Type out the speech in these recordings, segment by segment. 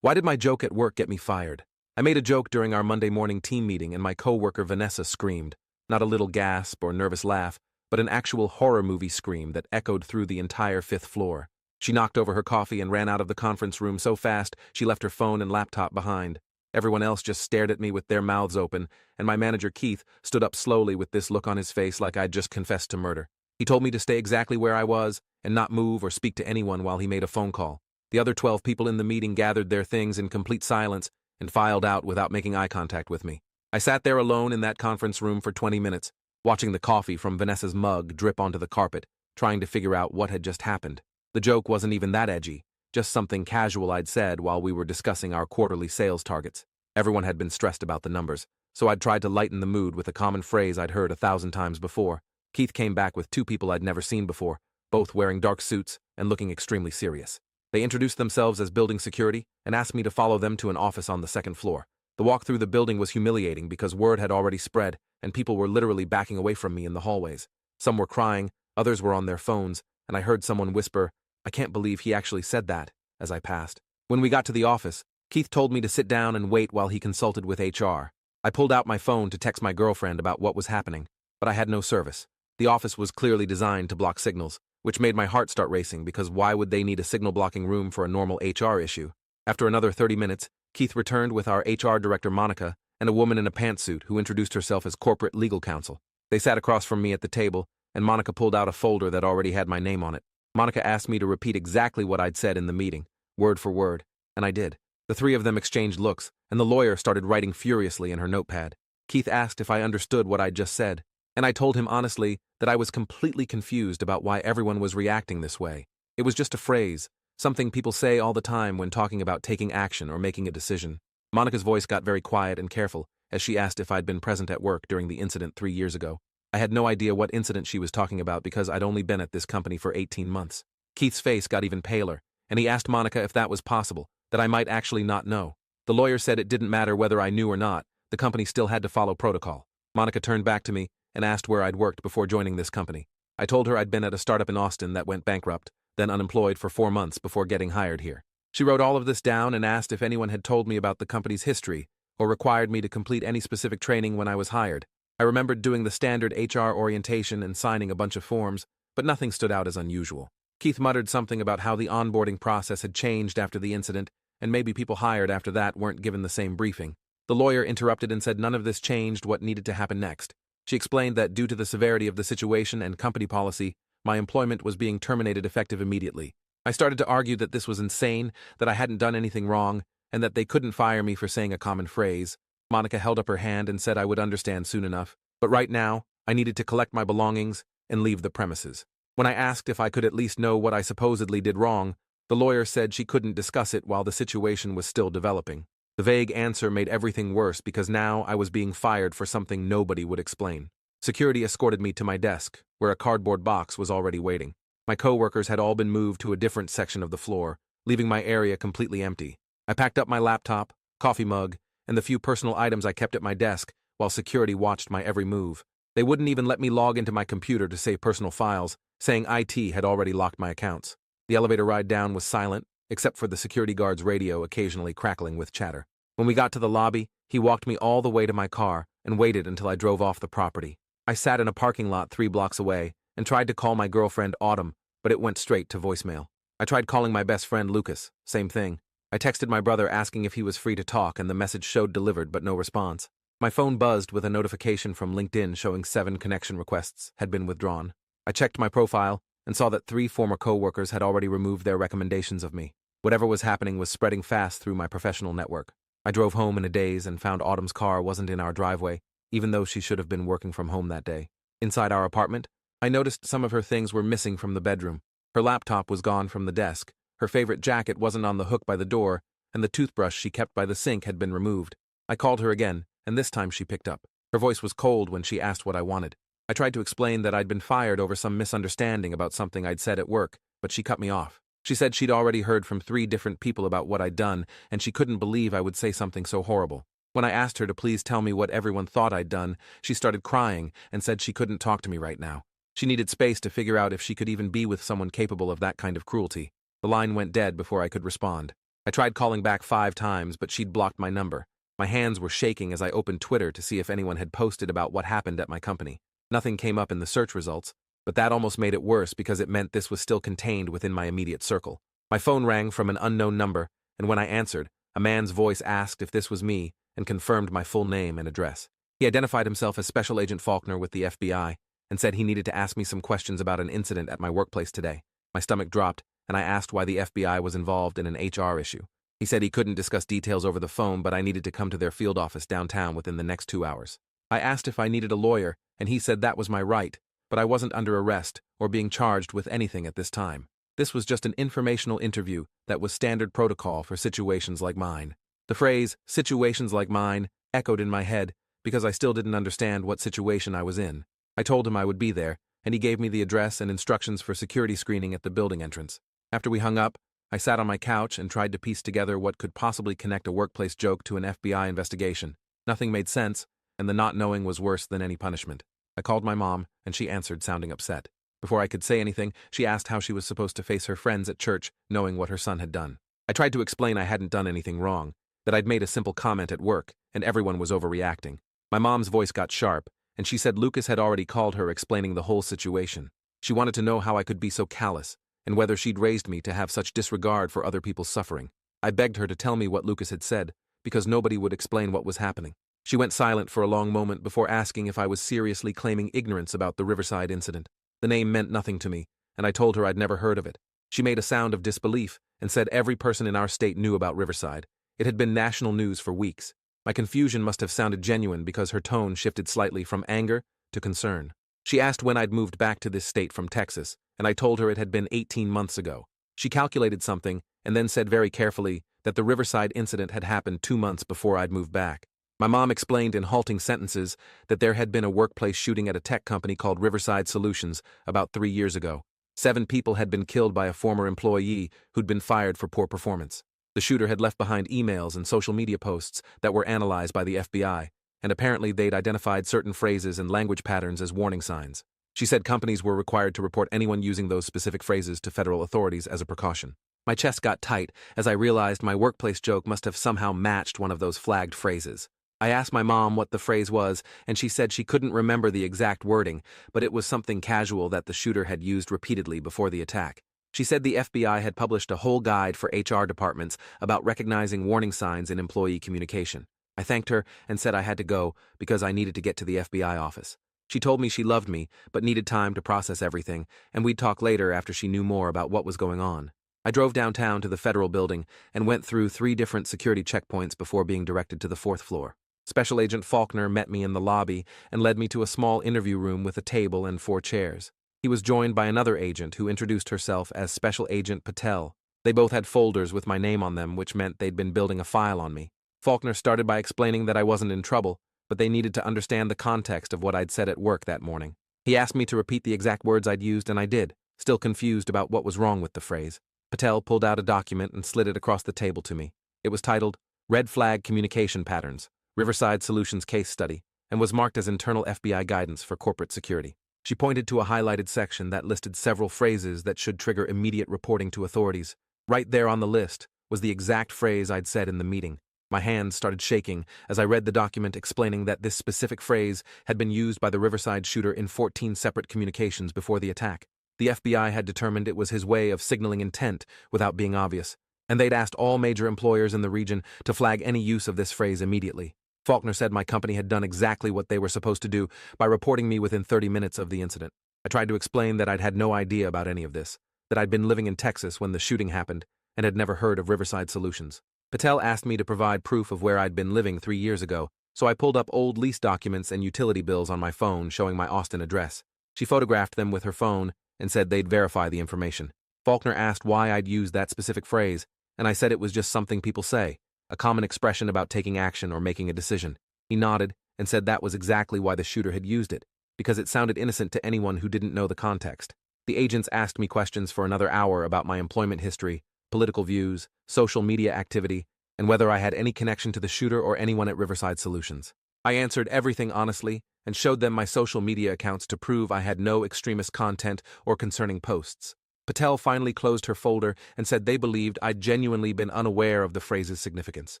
Why did my joke at work get me fired? I made a joke during our Monday morning team meeting and my coworker Vanessa screamed. Not a little gasp or nervous laugh, but an actual horror movie scream that echoed through the entire fifth floor. She knocked over her coffee and ran out of the conference room so fast she left her phone and laptop behind. Everyone else just stared at me with their mouths open, and my manager Keith stood up slowly with this look on his face like I'd just confessed to murder. He told me to stay exactly where I was and not move or speak to anyone while he made a phone call. The other 12 people in the meeting gathered their things in complete silence and filed out without making eye contact with me. I sat there alone in that conference room for 20 minutes, watching the coffee from Vanessa's mug drip onto the carpet, trying to figure out what had just happened. The joke wasn't even that edgy, just something casual I'd said while we were discussing our quarterly sales targets. Everyone had been stressed about the numbers, so I'd tried to lighten the mood with a common phrase I'd heard 1,000 times before. Keith came back with two people I'd never seen before, both wearing dark suits and looking extremely serious. They introduced themselves as building security and asked me to follow them to an office on the second floor. The walk through the building was humiliating because word had already spread and people were literally backing away from me in the hallways. Some were crying, others were on their phones, and I heard someone whisper, "I can't believe he actually said that," as I passed. When we got to the office, Keith told me to sit down and wait while he consulted with HR. I pulled out my phone to text my girlfriend about what was happening, but I had no service. The office was clearly designed to block signals, which made my heart start racing because why would they need a signal-blocking room for a normal HR issue? After another 30 minutes, Keith returned with our HR director Monica and a woman in a pantsuit who introduced herself as corporate legal counsel. They sat across from me at the table, and Monica pulled out a folder that already had my name on it. Monica asked me to repeat exactly what I'd said in the meeting, word for word, and I did. The three of them exchanged looks, and the lawyer started writing furiously in her notepad. Keith asked if I understood what I'd just said, and I told him honestly that I was completely confused about why everyone was reacting this way. It was just a phrase, something people say all the time when talking about taking action or making a decision. Monica's voice got very quiet and careful as she asked if I'd been present at work during the incident 3 years ago. I had no idea what incident she was talking about because I'd only been at this company for 18 months. Keith's face got even paler, and he asked Monica if that was possible, that I might actually not know. The lawyer said it didn't matter whether I knew or not, the company still had to follow protocol. Monica turned back to me and asked where I'd worked before joining this company. I told her I'd been at a startup in Austin that went bankrupt, then unemployed for 4 months before getting hired here. She wrote all of this down and asked if anyone had told me about the company's history or required me to complete any specific training when I was hired. I remembered doing the standard HR orientation and signing a bunch of forms, but nothing stood out as unusual. Keith muttered something about how the onboarding process had changed after the incident, and maybe people hired after that weren't given the same briefing. The lawyer interrupted and said none of this changed what needed to happen next. She explained that due to the severity of the situation and company policy, my employment was being terminated effective immediately. I started to argue that this was insane, that I hadn't done anything wrong, and that they couldn't fire me for saying a common phrase. Monica held up her hand and said I would understand soon enough, but right now, I needed to collect my belongings and leave the premises. When I asked if I could at least know what I supposedly did wrong, the lawyer said she couldn't discuss it while the situation was still developing. The vague answer made everything worse because now I was being fired for something nobody would explain. Security escorted me to my desk, where a cardboard box was already waiting. My coworkers had all been moved to a different section of the floor, leaving my area completely empty. I packed up my laptop, coffee mug, and the few personal items I kept at my desk while security watched my every move. They wouldn't even let me log into my computer to save personal files, saying IT had already locked my accounts. The elevator ride down was silent, except for the security guard's radio occasionally crackling with chatter. When we got to the lobby, he walked me all the way to my car and waited until I drove off the property. I sat in a parking lot 3 blocks away and tried to call my girlfriend Autumn, but it went straight to voicemail. I tried calling my best friend Lucas, same thing. I texted my brother asking if he was free to talk and the message showed delivered but no response. My phone buzzed with a notification from LinkedIn showing 7 connection requests had been withdrawn. I checked my profile and saw that 3 former coworkers had already removed their recommendations of me. Whatever was happening was spreading fast through my professional network. I drove home in a daze and found Autumn's car wasn't in our driveway, even though she should have been working from home that day. Inside our apartment, I noticed some of her things were missing from the bedroom. Her laptop was gone from the desk, her favorite jacket wasn't on the hook by the door, and the toothbrush she kept by the sink had been removed. I called her again, and this time she picked up. Her voice was cold when she asked what I wanted. I tried to explain that I'd been fired over some misunderstanding about something I'd said at work, but she cut me off. She said she'd already heard from 3 different people about what I'd done, and she couldn't believe I would say something so horrible. When I asked her to please tell me what everyone thought I'd done, she started crying and said she couldn't talk to me right now. She needed space to figure out if she could even be with someone capable of that kind of cruelty. The line went dead before I could respond. I tried calling back 5 times, but she'd blocked my number. My hands were shaking as I opened Twitter to see if anyone had posted about what happened at my company. Nothing came up in the search results, but that almost made it worse because it meant this was still contained within my immediate circle. My phone rang from an unknown number, and when I answered, a man's voice asked if this was me and confirmed my full name and address. He identified himself as Special Agent Faulkner with the FBI and said he needed to ask me some questions about an incident at my workplace today. My stomach dropped, and I asked why the FBI was involved in an HR issue. He said he couldn't discuss details over the phone, but I needed to come to their field office downtown within the next 2 hours. I asked if I needed a lawyer, and he said that was my right, but I wasn't under arrest or being charged with anything at this time. This was just an informational interview that was standard protocol for situations like mine. The phrase, situations like mine, echoed in my head because I still didn't understand what situation I was in. I told him I would be there, and he gave me the address and instructions for security screening at the building entrance. After we hung up, I sat on my couch and tried to piece together what could possibly connect a workplace joke to an FBI investigation. Nothing made sense, and the not knowing was worse than any punishment. I called my mom, and she answered, sounding upset. Before I could say anything, she asked how she was supposed to face her friends at church, knowing what her son had done. I tried to explain I hadn't done anything wrong, that I'd made a simple comment at work, and everyone was overreacting. My mom's voice got sharp, and she said Lucas had already called her explaining the whole situation. She wanted to know how I could be so callous, and whether she'd raised me to have such disregard for other people's suffering. I begged her to tell me what Lucas had said, because nobody would explain what was happening. She went silent for a long moment before asking if I was seriously claiming ignorance about the Riverside incident. The name meant nothing to me, and I told her I'd never heard of it. She made a sound of disbelief and said every person in our state knew about Riverside. It had been national news for weeks. My confusion must have sounded genuine because her tone shifted slightly from anger to concern. She asked when I'd moved back to this state from Texas, and I told her it had been 18 months ago. She calculated something and then said very carefully that the Riverside incident had happened 2 months before I'd moved back. My mom explained in halting sentences that there had been a workplace shooting at a tech company called Riverside Solutions about 3 years ago. 7 people had been killed by a former employee who'd been fired for poor performance. The shooter had left behind emails and social media posts that were analyzed by the FBI, and apparently they'd identified certain phrases and language patterns as warning signs. She said companies were required to report anyone using those specific phrases to federal authorities as a precaution. My chest got tight as I realized my workplace joke must have somehow matched one of those flagged phrases. I asked my mom what the phrase was, and she said she couldn't remember the exact wording, but it was something casual that the shooter had used repeatedly before the attack. She said the FBI had published a whole guide for HR departments about recognizing warning signs in employee communication. I thanked her and said I had to go because I needed to get to the FBI office. She told me she loved me, but needed time to process everything, and we'd talk later after she knew more about what was going on. I drove downtown to the federal building and went through 3 different security checkpoints before being directed to the 4th floor. Special Agent Faulkner met me in the lobby and led me to a small interview room with a table and 4 chairs. He was joined by another agent who introduced herself as Special Agent Patel. They both had folders with my name on them, which meant they'd been building a file on me. Faulkner started by explaining that I wasn't in trouble, but they needed to understand the context of what I'd said at work that morning. He asked me to repeat the exact words I'd used, and I did, still confused about what was wrong with the phrase. Patel pulled out a document and slid it across the table to me. It was titled Red Flag Communication Patterns, Riverside Solutions Case Study, and was marked as internal FBI guidance for corporate security. She pointed to a highlighted section that listed several phrases that should trigger immediate reporting to authorities. Right there on the list was the exact phrase I'd said in the meeting. My hands started shaking as I read the document explaining that this specific phrase had been used by the Riverside shooter in 14 separate communications before the attack. The FBI had determined it was his way of signaling intent without being obvious, and they'd asked all major employers in the region to flag any use of this phrase immediately. Faulkner said my company had done exactly what they were supposed to do by reporting me within 30 minutes of the incident. I tried to explain that I'd had no idea about any of this, that I'd been living in Texas when the shooting happened, and had never heard of Riverside Solutions. Patel asked me to provide proof of where I'd been living 3 years ago, so I pulled up old lease documents and utility bills on my phone showing my Austin address. She photographed them with her phone and said they'd verify the information. Faulkner asked why I'd used that specific phrase, and I said it was just something people say, a common expression about taking action or making a decision. He nodded and said that was exactly why the shooter had used it, because it sounded innocent to anyone who didn't know the context. The agents asked me questions for another hour about my employment history, political views, social media activity, and whether I had any connection to the shooter or anyone at Riverside Solutions. I answered everything honestly and showed them my social media accounts to prove I had no extremist content or concerning posts. Patel finally closed her folder and said they believed I'd genuinely been unaware of the phrase's significance.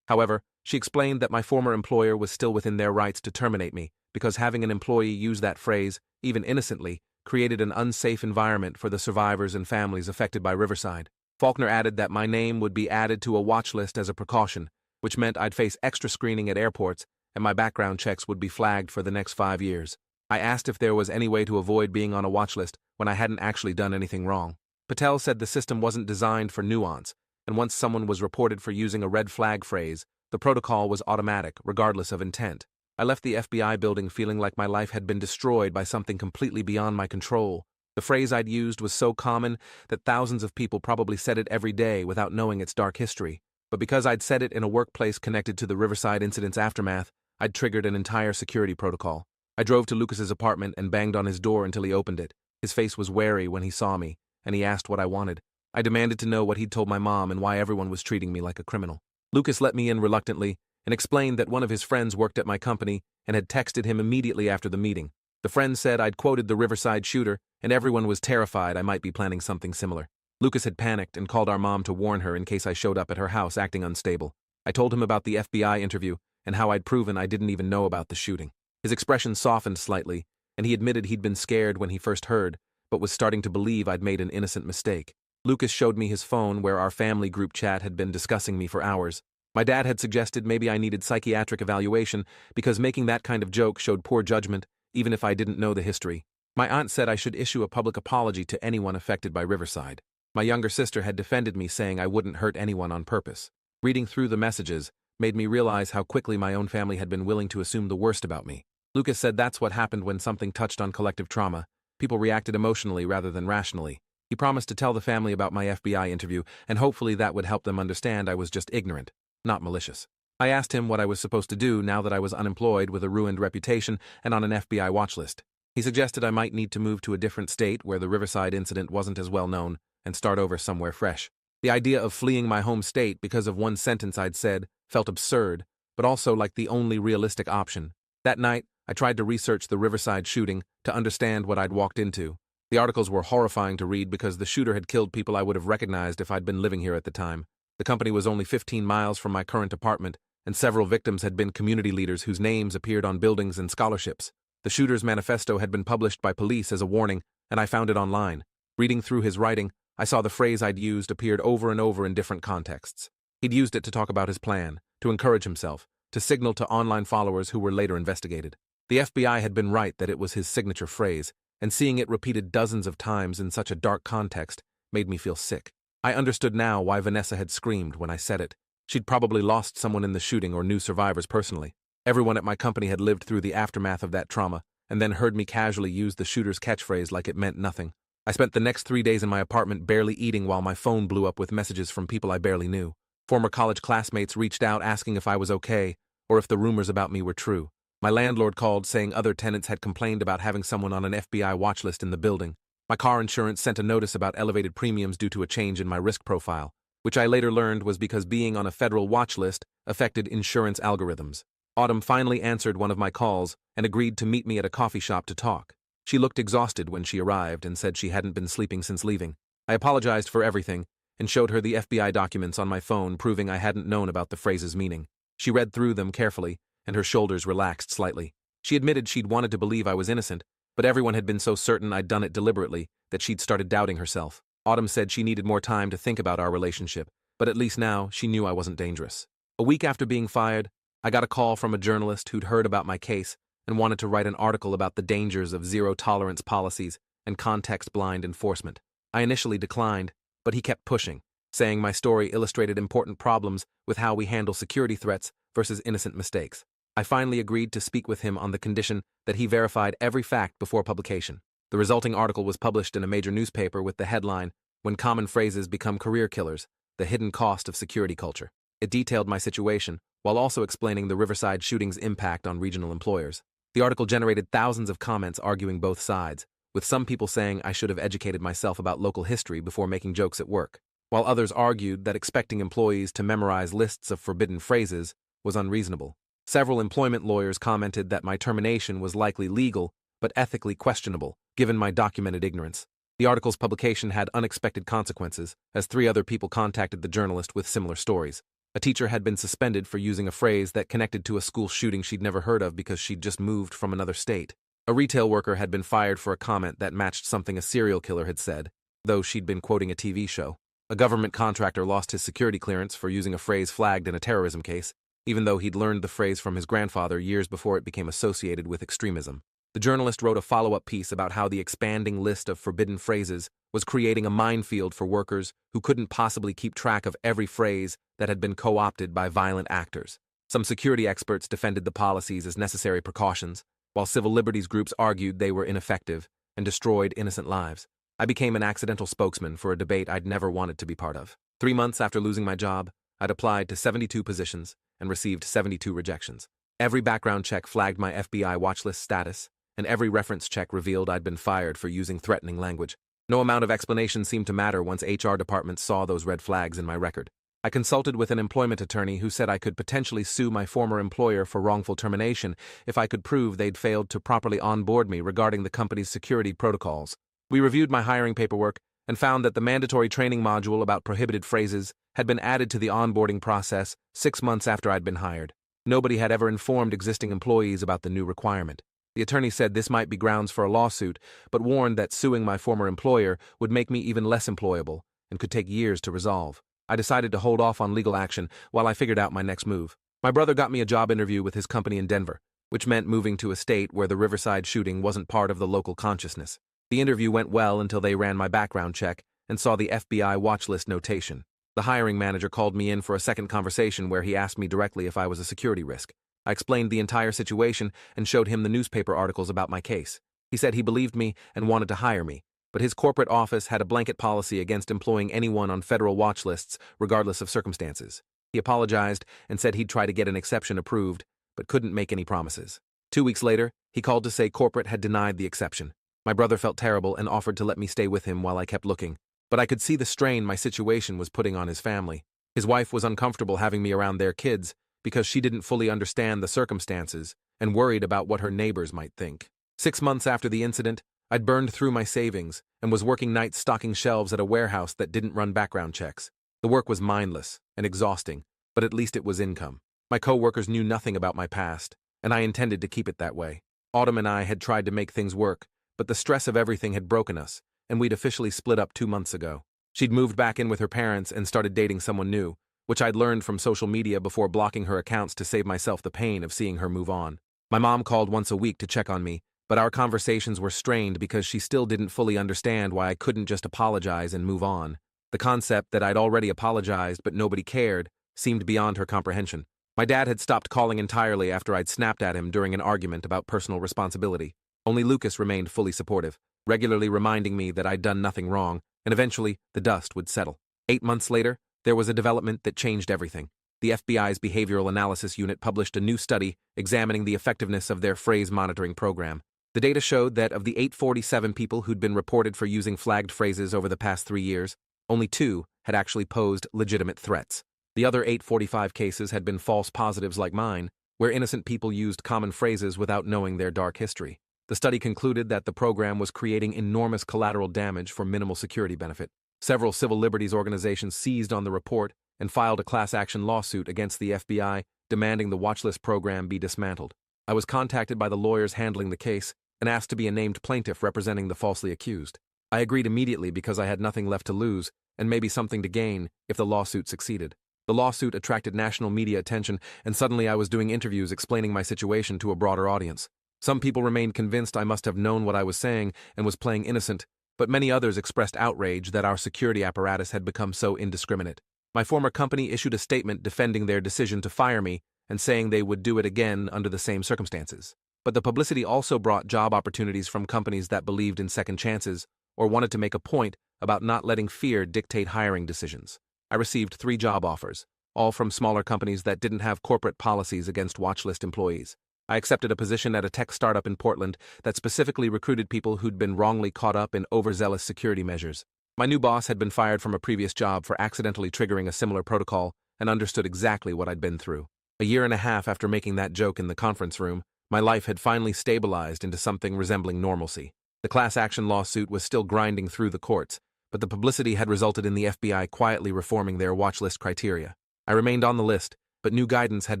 However, she explained that my former employer was still within their rights to terminate me because having an employee use that phrase, even innocently, created an unsafe environment for the survivors and families affected by Riverside. Faulkner added that my name would be added to a watch list as a precaution, which meant I'd face extra screening at airports and my background checks would be flagged for the next 5 years. I asked if there was any way to avoid being on a watch list when I hadn't actually done anything wrong. Patel said the system wasn't designed for nuance, and once someone was reported for using a red flag phrase, the protocol was automatic, regardless of intent. I left the FBI building feeling like my life had been destroyed by something completely beyond my control. The phrase I'd used was so common that thousands of people probably said it every day without knowing its dark history. But because I'd said it in a workplace connected to the Riverside incident's aftermath, I'd triggered an entire security protocol. I drove to Lucas's apartment and banged on his door until he opened it. His face was wary when he saw me, and he asked what I wanted. I demanded to know what he'd told my mom and why everyone was treating me like a criminal. Lucas let me in reluctantly and explained that one of his friends worked at my company and had texted him immediately after the meeting. The friend said I'd quoted the Riverside shooter, and everyone was terrified I might be planning something similar. Lucas had panicked and called our mom to warn her in case I showed up at her house acting unstable. I told him about the FBI interview and how I'd proven I didn't even know about the shooting. His expression softened slightly, and he admitted he'd been scared when he first heard, but was starting to believe I'd made an innocent mistake. Lucas showed me his phone where our family group chat had been discussing me for hours. My dad had suggested maybe I needed psychiatric evaluation because making that kind of joke showed poor judgment, even if I didn't know the history. My aunt said I should issue a public apology to anyone affected by Riverside. My younger sister had defended me, saying I wouldn't hurt anyone on purpose. Reading through the messages made me realize how quickly my own family had been willing to assume the worst about me. Lucas said that's what happened when something touched on collective trauma. People reacted emotionally rather than rationally. He promised to tell the family about my FBI interview, and hopefully that would help them understand I was just ignorant, not malicious. I asked him what I was supposed to do now that I was unemployed with a ruined reputation and on an FBI watch list. He suggested I might need to move to a different state where the Riverside incident wasn't as well known and start over somewhere fresh. The idea of fleeing my home state because of one sentence I'd said felt absurd, but also like the only realistic option. That night, I tried to research the Riverside shooting to understand what I'd walked into. The articles were horrifying to read because the shooter had killed people I would have recognized if I'd been living here at the time. The company was only 15 miles from my current apartment, and several victims had been community leaders whose names appeared on buildings and scholarships. The shooter's manifesto had been published by police as a warning, and I found it online. Reading through his writing, I saw the phrase I'd used appeared over and over in different contexts. He'd used it to talk about his plan, to encourage himself, to signal to online followers who were later investigated. The FBI had been right that it was his signature phrase, and seeing it repeated dozens of times in such a dark context made me feel sick. I understood now why Vanessa had screamed when I said it. She'd probably lost someone in the shooting or knew survivors personally. Everyone at my company had lived through the aftermath of that trauma, and then heard me casually use the shooter's catchphrase like it meant nothing. I spent the next 3 days in my apartment barely eating while my phone blew up with messages from people I barely knew. Former college classmates reached out asking if I was okay, or if the rumors about me were true. My landlord called saying other tenants had complained about having someone on an FBI watch list in the building. My car insurance sent a notice about elevated premiums due to a change in my risk profile, which I later learned was because being on a federal watch list affected insurance algorithms. Autumn finally answered one of my calls and agreed to meet me at a coffee shop to talk. She looked exhausted when she arrived and said she hadn't been sleeping since leaving. I apologized for everything and showed her the FBI documents on my phone proving I hadn't known about the phrase's meaning. She read through them carefully, and her shoulders relaxed slightly. She admitted she'd wanted to believe I was innocent, but everyone had been so certain I'd done it deliberately that she'd started doubting herself. Autumn said she needed more time to think about our relationship, but at least now she knew I wasn't dangerous. A week after being fired, I got a call from a journalist who'd heard about my case and wanted to write an article about the dangers of zero-tolerance policies and context-blind enforcement. I initially declined, but he kept pushing, saying my story illustrated important problems with how we handle security threats versus innocent mistakes. I finally agreed to speak with him on the condition that he verified every fact before publication. The resulting article was published in a major newspaper with the headline, "When Common Phrases Become Career Killers, The Hidden Cost of Security Culture." It detailed my situation, while also explaining the Riverside shooting's impact on regional employers. The article generated thousands of comments arguing both sides, with some people saying I should have educated myself about local history before making jokes at work, while others argued that expecting employees to memorize lists of forbidden phrases was unreasonable. Several employment lawyers commented that my termination was likely legal, but ethically questionable, given my documented ignorance. The article's publication had unexpected consequences, as 3 other people contacted the journalist with similar stories. A teacher had been suspended for using a phrase that connected to a school shooting she'd never heard of because she'd just moved from another state. A retail worker had been fired for a comment that matched something a serial killer had said, though she'd been quoting a TV show. A government contractor lost his security clearance for using a phrase flagged in a terrorism case, even though he'd learned the phrase from his grandfather years before it became associated with extremism. The journalist wrote a follow-up piece about how the expanding list of forbidden phrases was creating a minefield for workers who couldn't possibly keep track of every phrase that had been co-opted by violent actors. Some security experts defended the policies as necessary precautions, while civil liberties groups argued they were ineffective and destroyed innocent lives. I became an accidental spokesman for a debate I'd never wanted to be part of. 3 months after losing my job, I'd applied to 72 positions and received 72 rejections. Every background check flagged my FBI watchlist status, and every reference check revealed I'd been fired for using threatening language. No amount of explanation seemed to matter once HR departments saw those red flags in my record. I consulted with an employment attorney who said I could potentially sue my former employer for wrongful termination if I could prove they'd failed to properly onboard me regarding the company's security protocols. We reviewed my hiring paperwork and found that the mandatory training module about prohibited phrases had been added to the onboarding process 6 months after I'd been hired. Nobody had ever informed existing employees about the new requirement. The attorney said this might be grounds for a lawsuit, but warned that suing my former employer would make me even less employable and could take years to resolve. I decided to hold off on legal action while I figured out my next move. My brother got me a job interview with his company in Denver, which meant moving to a state where the Riverside shooting wasn't part of the local consciousness. The interview went well until they ran my background check and saw the FBI watchlist notation. The hiring manager called me in for a second conversation where he asked me directly if I was a security risk. I explained the entire situation and showed him the newspaper articles about my case. He said he believed me and wanted to hire me, but his corporate office had a blanket policy against employing anyone on federal watch lists, regardless of circumstances. He apologized and said he'd try to get an exception approved, but couldn't make any promises. 2 weeks later, he called to say corporate had denied the exception. My brother felt terrible and offered to let me stay with him while I kept looking, but I could see the strain my situation was putting on his family. His wife was uncomfortable having me around their kids because she didn't fully understand the circumstances and worried about what her neighbors might think. 6 months after the incident, I'd burned through my savings and was working nights stocking shelves at a warehouse that didn't run background checks. The work was mindless and exhausting, but at least it was income. My co-workers knew nothing about my past, and I intended to keep it that way. Autumn and I had tried to make things work, but the stress of everything had broken us, and we'd officially split up 2 months ago. She'd moved back in with her parents and started dating someone new, which I'd learned from social media before blocking her accounts to save myself the pain of seeing her move on. My mom called once a week to check on me, but our conversations were strained because she still didn't fully understand why I couldn't just apologize and move on. The concept that I'd already apologized but nobody cared seemed beyond her comprehension. My dad had stopped calling entirely after I'd snapped at him during an argument about personal responsibility. Only Lucas remained fully supportive, regularly reminding me that I'd done nothing wrong, and eventually the dust would settle. 8 months later, there was a development that changed everything. The FBI's Behavioral Analysis Unit published a new study examining the effectiveness of their phrase monitoring program. The data showed that of the 847 people who'd been reported for using flagged phrases over the past 3 years, only 2 had actually posed legitimate threats. The other 845 cases had been false positives like mine, where innocent people used common phrases without knowing their dark history. The study concluded that the program was creating enormous collateral damage for minimal security benefit. Several civil liberties organizations seized on the report and filed a class action lawsuit against the FBI, demanding the watchlist program be dismantled. I was contacted by the lawyers handling the case and asked to be a named plaintiff representing the falsely accused. I agreed immediately because I had nothing left to lose and maybe something to gain if the lawsuit succeeded. The lawsuit attracted national media attention, and suddenly I was doing interviews explaining my situation to a broader audience. Some people remained convinced I must have known what I was saying and was playing innocent, but many others expressed outrage that our security apparatus had become so indiscriminate. My former company issued a statement defending their decision to fire me and saying they would do it again under the same circumstances. But the publicity also brought job opportunities from companies that believed in second chances or wanted to make a point about not letting fear dictate hiring decisions. I received 3 job offers, all from smaller companies that didn't have corporate policies against watchlist employees. I accepted a position at a tech startup in Portland that specifically recruited people who'd been wrongly caught up in overzealous security measures. My new boss had been fired from a previous job for accidentally triggering a similar protocol and understood exactly what I'd been through. A year and a half after making that joke in the conference room, my life had finally stabilized into something resembling normalcy. The class action lawsuit was still grinding through the courts, but the publicity had resulted in the FBI quietly reforming their watchlist criteria. I remained on the list, but new guidance had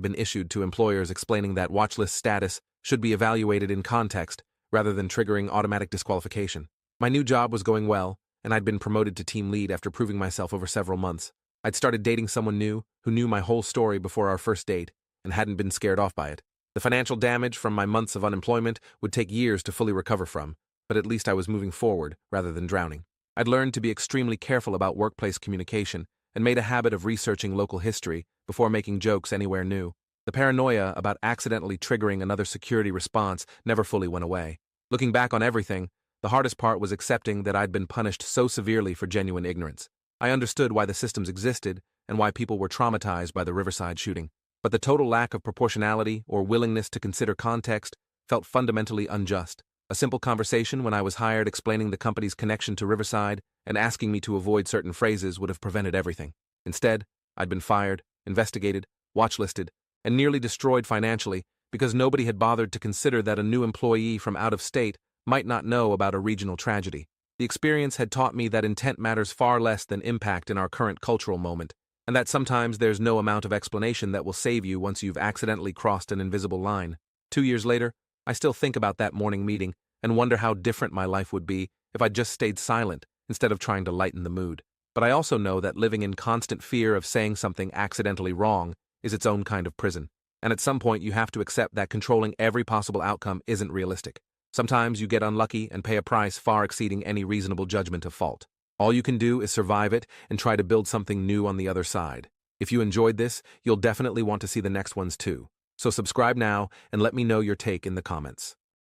been issued to employers explaining that watchlist status should be evaluated in context rather than triggering automatic disqualification. My new job was going well, and I'd been promoted to team lead after proving myself over several months. I'd started dating someone new who knew my whole story before our first date and hadn't been scared off by it. The financial damage from my months of unemployment would take years to fully recover from, but at least I was moving forward rather than drowning. I'd learned to be extremely careful about workplace communication and made a habit of researching local history before making jokes anywhere new. The paranoia about accidentally triggering another security response never fully went away. Looking back on everything, the hardest part was accepting that I'd been punished so severely for genuine ignorance. I understood why the systems existed and why people were traumatized by the Riverside shooting. But the total lack of proportionality or willingness to consider context felt fundamentally unjust. A simple conversation when I was hired explaining the company's connection to Riverside and asking me to avoid certain phrases would have prevented everything. Instead, I'd been fired, investigated, watchlisted, and nearly destroyed financially because nobody had bothered to consider that a new employee from out of state might not know about a regional tragedy. The experience had taught me that intent matters far less than impact in our current cultural moment, and that sometimes there's no amount of explanation that will save you once you've accidentally crossed an invisible line. 2 years later, I still think about that morning meeting and wonder how different my life would be if I'd just stayed silent instead of trying to lighten the mood. But I also know that living in constant fear of saying something accidentally wrong is its own kind of prison. And at some point you have to accept that controlling every possible outcome isn't realistic. Sometimes you get unlucky and pay a price far exceeding any reasonable judgment of fault. All you can do is survive it and try to build something new on the other side. If you enjoyed this, you'll definitely want to see the next ones too. So subscribe now and let me know your take in the comments.